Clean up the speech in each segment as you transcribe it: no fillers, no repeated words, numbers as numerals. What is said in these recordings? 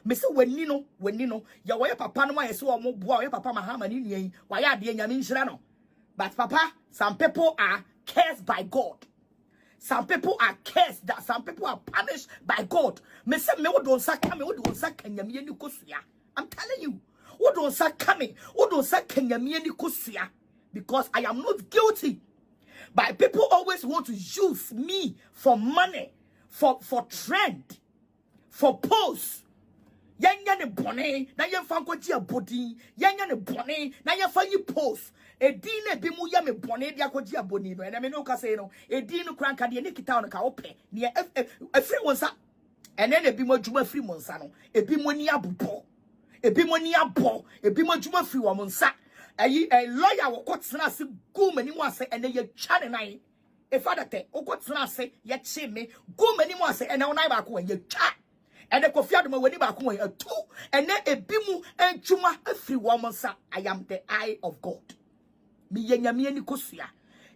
Me say when you know, ya why papa no why so mo boa, papa mahama ni nyen, why ade nyame nhyira no. But papa, some people are cursed by God. Some people are cursed, that some people are punished by God. Me say me wo don saka me wo don saka nyame ni kosua. I'm telling you. Wo don saka me, wo don saka nyame ni kosua, because I am not guilty. But people always want to use me for money, for trend, for posts. Yanya ne bone, na yemfa nkwaji abodi. Yanya ne bone, na yemfa yi post. Edi na bi mu ya me bone dia kwaji aboni no. Na me no ka say no. Edi no kranka de ne kita on ka ope. Ne afri wonsa. Ene na bi mo adwuma afri monsa no. Ebi mo ni abobɔ. Ebi mo ni abɔ. Ebi mo adwuma afri wo monsa. Ayi lawyer wo kotena ase go mani mo ase ene ye twa ne nan. E father te wo kotena ase ye che me go mani mo ase ene wo nan ba ko ye twa. And the Kofi Adoma weni ba ko a two and then a bimu and chuma afri wo monsa. I am the eye of God. Mi yenyame ni kosua.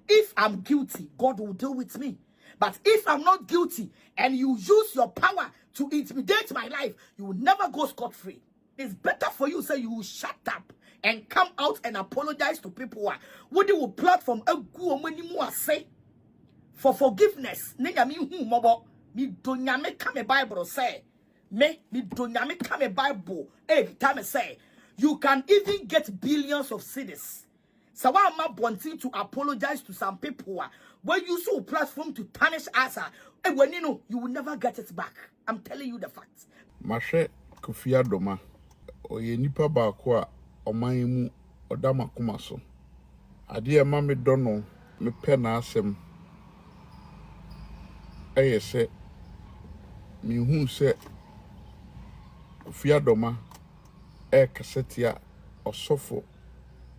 If I'm guilty, God will deal with me. But if I'm not guilty and you use your power to intimidate my life, you will never go scot-free. It's better for you say you will shut up and come out and apologize to people. What they will platform a go many more say for forgiveness. Nigga me hu mobo mi donyame come Bible say me donyame come Bible every time I say you can even get billions of cedis. So why am I wanting to apologize to some people when you use a platform to tarnish us? And when you know you will never get it back. I'm telling you the facts. Mashe Kofi Adoma oye nipa ba ko a oman mu odama kuma so. Ade ma me dono me pe na asem. Eye se mi hu se Kofi Adoma kasetia osofo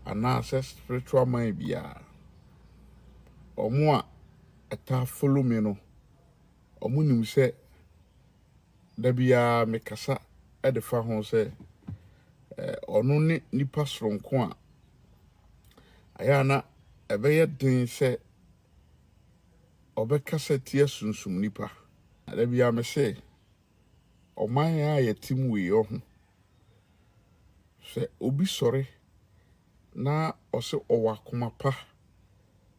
ana spiritual man bia. Omo a eta follow me no. Omo nim se da bia me kasa de fa ho se ono ni nipa soronko a aya na ebeye den se obekasa tie sunsum nipa da bia me se oman a yetim we ho se obi sore na ose owakoma pa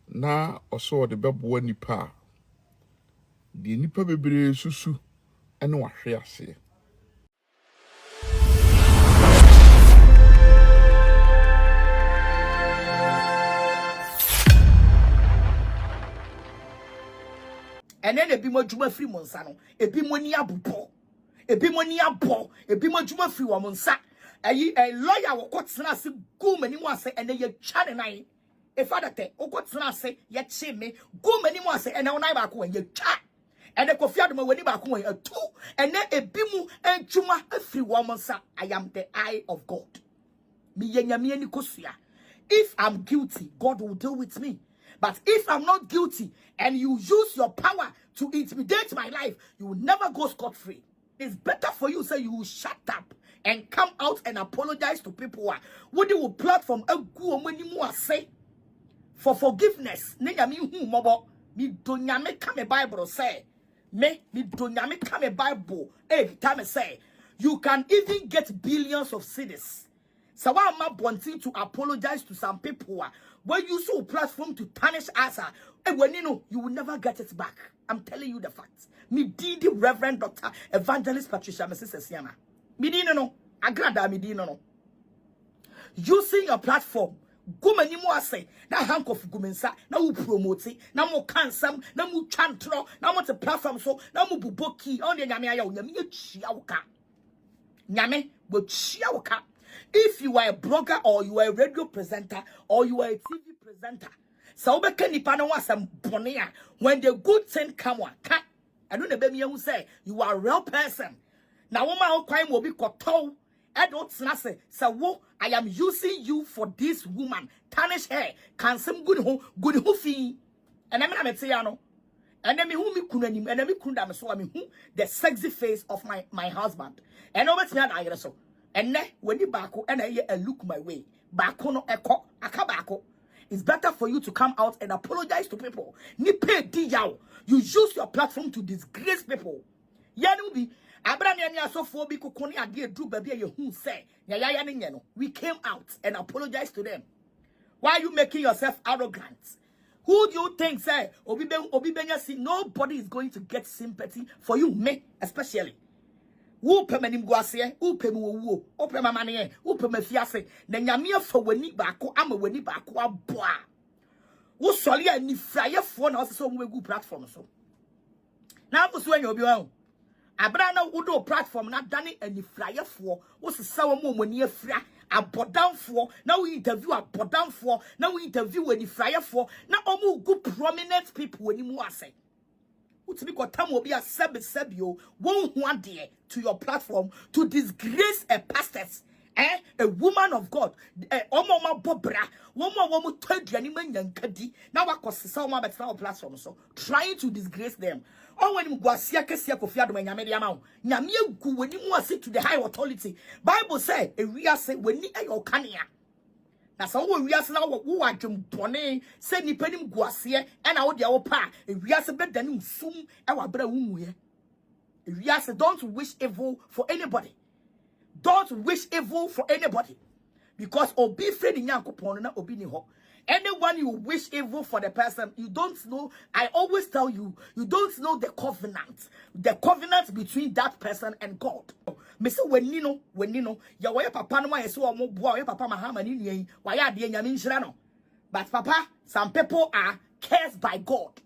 na ose ode beboa nipa de nipa bebre susu ene wahwe ase. And then ebi mo adwuma free monsa no. Ebi mo ni abobɔ. Ebi mo ni abɔ. Ebi mo adwuma free wo monsa. Ayi lawyer wo kotena ase go mani mo ase ene ye twa ne nan. E father te wo kotena ase ye che me go mani mo ase ene wo nan ba ko ye twa. And the Kofi Adoma weni ba ko a two and then ebi mu adwuma afri wo monsa. I am the eye of God. Mi yenyame ni kosua. If I'm guilty, God will deal with me. But if I'm not guilty and you use your power to intimidate my life, you will never go scot-free. It's better for you say you will shut up and come out and apologize to people. What they will platform a go many more say for forgiveness. Nigga me hu mobo mi donyame come Bible say me donyame come Bible every time I say you can even get billions of cedis. So why am I wanting to apologize to some people when you use a platform to tarnish us? And when you know you will never get it back. I'm telling you the facts. Me did the Reverend Dr. Evangelist Patricia Mrs. Siana. Me didn't know. Agradaa me didn't know. Using your platform. Go many more say na hank of gumensa na wo promote na mo kansam na mo twantro na mo te platform so na mo buboki on the nyame aya wo nyame chia wo ka nyame wo chia wo ka. If you are a blogger or you are a radio presenter or you are a TV presenter, so when the good thing come on, I don't know who say you are a real person. Now, woman crime will be koto. I don't say, so I am using you for this woman. Tarnish hair, can some good fee. And I'm not saying, and then me who me kunanim, and then me kundam so I mean who the sexy face of my husband. And over to me so. And then when you bako and I look my way, bako no eko akabako. It's better for you to come out and apologize to people. Ni pay di yaw. You use your platform to disgrace people. Yanubi, Abrania ni asofo bi kokoni ade edu ba bia ye hu say ya ne nye no. We came out and apologized to them. Why are you making yourself arrogant? Who do you think say Obibenya see nobody is going to get sympathy for you, me especially. Who pemanim guase, who pemu who pemamane, who pemefiase, na nyame fa wani baako ama wani baako aboa. Wo soli ani fraye fo na so mo egu platform so. Na abuso anya obi wa. Abra na wodo platform na dane ani fraye fo, wo sesa wo mo mani afra. Abodamfo na we interview abodamfo na we interview any flyerfo na omu good prominent people when you ase utimi ko tam obi a sebio won hu ade to your platform to disgrace a pastor, a woman of God, omoma bobra womo twaduane manyankadi na wakosesa wo abetena wo platform so trying to disgrace them. Oh, when you go see a Kofi Adoma nyame de ama nyame egu when you sit to the high authority. Bible say e wiase when ni ayo kanea na so wo wiase na wo adwem bone say nipa nim guase e na wo de wo pa e wiase bedane nsum e wa bra wumuye e wiase. Don't wish evil for anybody. Don't wish evil for anybody, because obi friend nyankopon na obi ni ho. Anyone you wish evil for the person, you don't know. I always tell you, you don't know the covenant between that person and God. Me say when you know, ya way papa no yeso omo boa, your papa mahama ni nyen, wa ya de nyame nhira no. But papa, some people are cursed by God.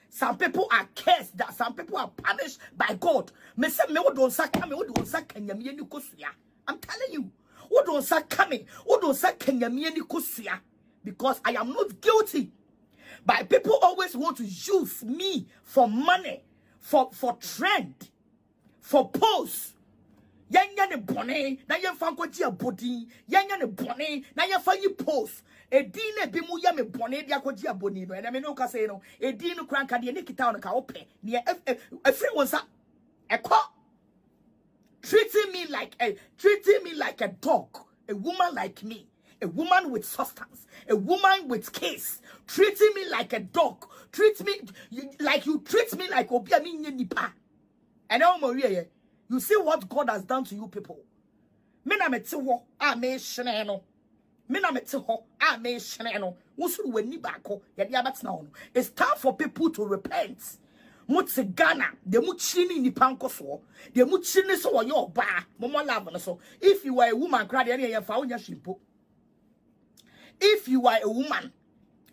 Some people are cursed, that some people are punished by God. Me say me wo don saka me wo don saka nyame ni kosua. I'm telling you, wo don saka me, wo don saka nyame ni kosua. Because I am not guilty. But people always want to use me for money, for trend, for posts. Yanya ne bone, na yen fa nkoji abodi. Yanya ne bone, na yen fa yi post. Edine bi mu ya me bone dia koji aboni no. Na me no ka say no. Edine kranka de ne kita on ka ope. Ne efre wonsa. Eko treating me like a dog, a woman like me. A woman with substance, a woman with case, treating me like a dog, treat me like you treat me like obiani nipa. And now Maria, you see what God has done to you people. Mena metiho a me sheneno. Mena metiho a me sheneno. Wusu weni bako ya diabat na. It's time for people to repent. Mutse Ghana, the muchini ni pankoso, the muchini so your ba, momo love so. If you are a woman, cry any ya found your shimpo. If you are a woman,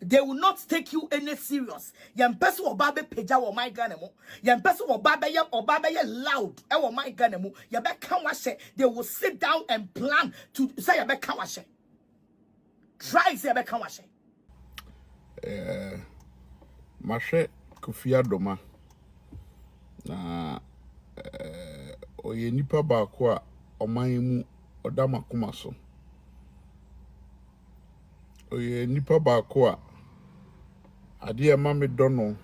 they will not take you any serious. Yan person or babe peja or my ganemo. Yan person or babe loud. Or my ganemo. Yabe kawashe. They will sit down and plan to say yabe kawashe. Try say yabe kawashe. Mashe Kofi Adoma. Na oye nipa baako a oman mu odama kumaso. Oye nipa baako a ade ma me dono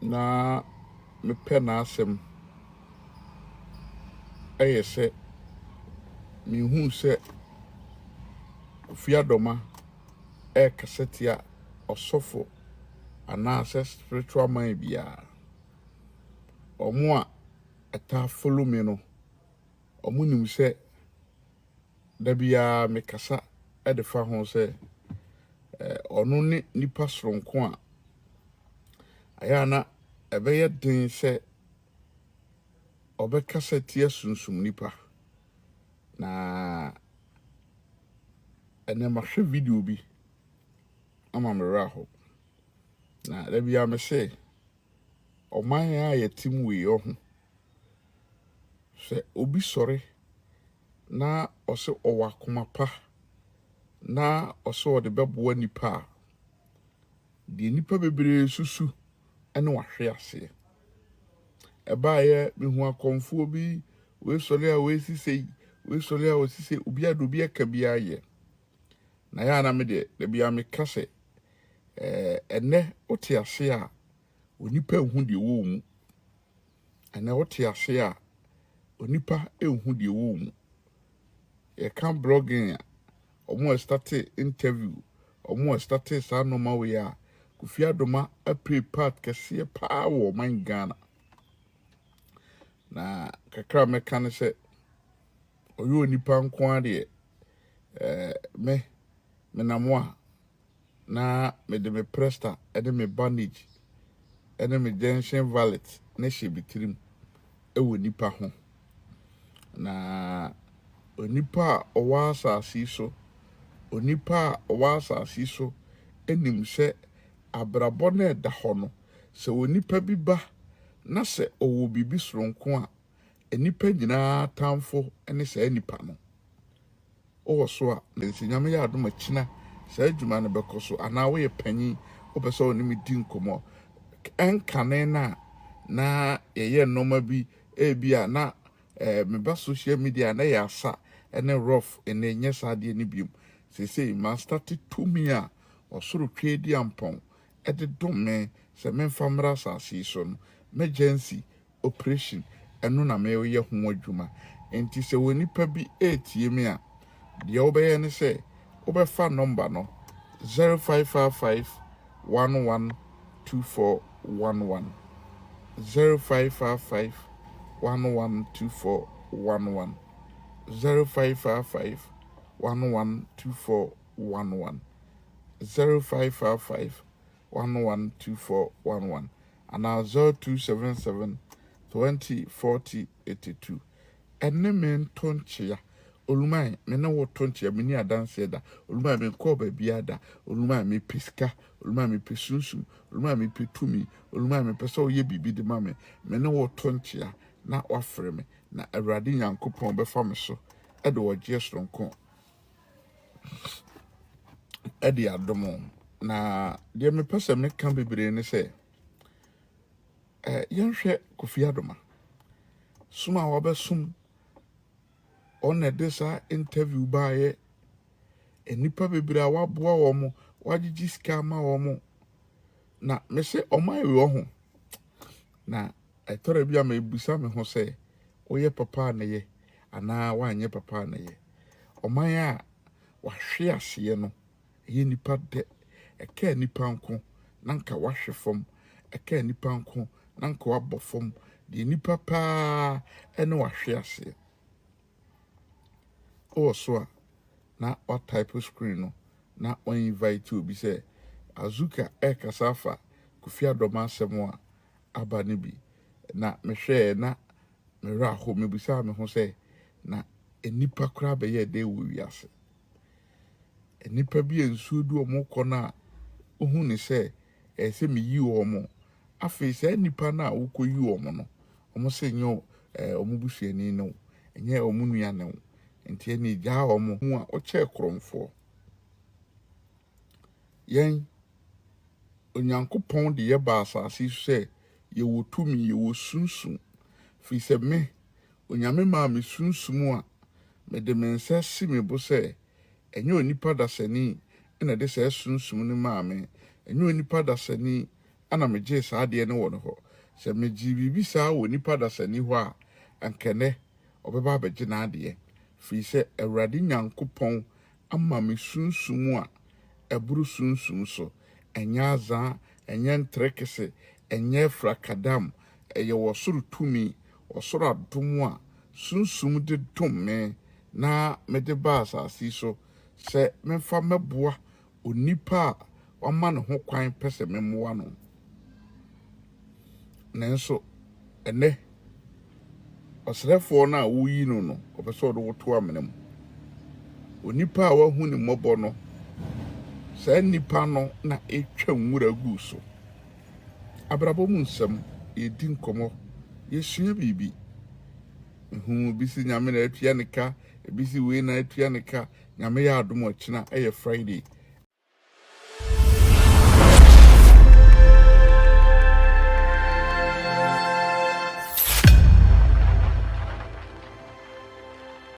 na me pe na asem se me hu se Kofi Adoma kasetia osofo ana spiritual man bia omo a eta follow me no omo nim se da bia me kasa e de fa ho se ono ni nipa soronko a ayana ebeye den se obekasa tie sunsum nipa na ene ma hwe video bi ama me raho na da bia me se oman a yetim we ho se obi sore na ose owakoma pa na oso de bebo nipa de nipa bebre susu ene wahwe ase eba ye mehu akonfo bi we sole a we sisei we sole a we sisei obi adobi aka bia ye na ya na me de bia me kase ene oti ase a onipa ehu de wo mu ene oti ase a onipa ehu de wo mu e kan blogging omo start interview omo start sa normal we a Kofi Adoma a pre part kese pa wo man Ghana na kakra meka ne sɛ oyo onipa nko ade me namo a na me de me presta ede me bandage ede me junction valet ne hye bitirim ewo nipa ho na onipa owa asase so onipa owa asase so enim sɛ abrabɔ na ɛda hɔ no sɛ onipa bi ba na sɛ owo bibi soronko a enipa nyinaa tamfo ne sɛ nipa no o so a nsinyame ya Adoma china sɛ adwuma no bɛkɔ so ana wo yɛ panyin wo pɛ sɛ wo ne me di nkomo enkane na yɛyɛ nnoma bi ebia na me ba social media na yɛ asa ene rough ene nyɛ saade ne biom sesei ma start to me a osoro twedi ampon ede domme sɛ memfa mmra asase so no emergency operation ɛno na me yɛ ho adwuma enti sɛ wonipa bi etie me a deɛ wobɛyɛ ne sɛ wobɛfa number no 0555 112411 0555 112411 0555 112411 0555 112411 and 0277 204082 ene men tonchia olumai me na wo tonchia me ni adanse da olumai me ko ba bia da olumai me piska olumai me pesunsu olumai me petumi olumai me pesa oye bibi de ma me na wo tonchia na wafre me na awrade nyankopon be fa me so e de wo gye soronko e de adomo na de me pesa me kan bebre ne se yenhwe Kofi Adoma suma wa besum on desa interview bae enipa bebre a waboa wo mo wagigi ska ma wo mo na me se omai wo ho na etore bia me busa me ho se oye papa na ye ana wanye papa na ye omai a wahwe ase no ye nipa de eka nipa nko nanka wahwe fom eka nipa nko nanka wabofom de nipa pa ene wahwe ase o so na o type screen no na on invite you bi say azuka kasafa Kofi Adoma asemo a aba ne bi na me hwe na me ra ho me bisa me ho say na enipa kra be ye de wo wiase enipa bi ensuo du omo kona ohu ne say se me yi omo afi say nipa na ukoyi omo no omo se nyo omo busuani no enye omo nua ne enti eni gya omo hu a oche kromfo yen onyankopon de ye ba asase se ye wotumi ye wosunsun fi se me onyame ma me sunsumu a me de mensa si me bo se enye onipa dasani ena de se sunsum ne ma me enye onipa dasani ana me gye saade ne wo no ho se me gi bibi sa wo nipa dasani ho a ankene obeba abegye na ade fi se awrade nyankopon ama me sunsumu a eburu sunsum so enya aza enya ntrekese enya frakadam eye wosoro tumi wosoro adomu a sunsum de domme na me de ba asase so se memfa meboa onipa wama ne ho kwan pese memmoa no nanso ene osrefo na wuyi no opeso do woto amenem onipa a wahu ne mobo no sa nipa no na etwa nwura gu so abrabo mu nsem edi nkomo yesua bibi bisi nyame na atua ne ka bisi we na atua ne ka nyame ya Adoma china eye Friday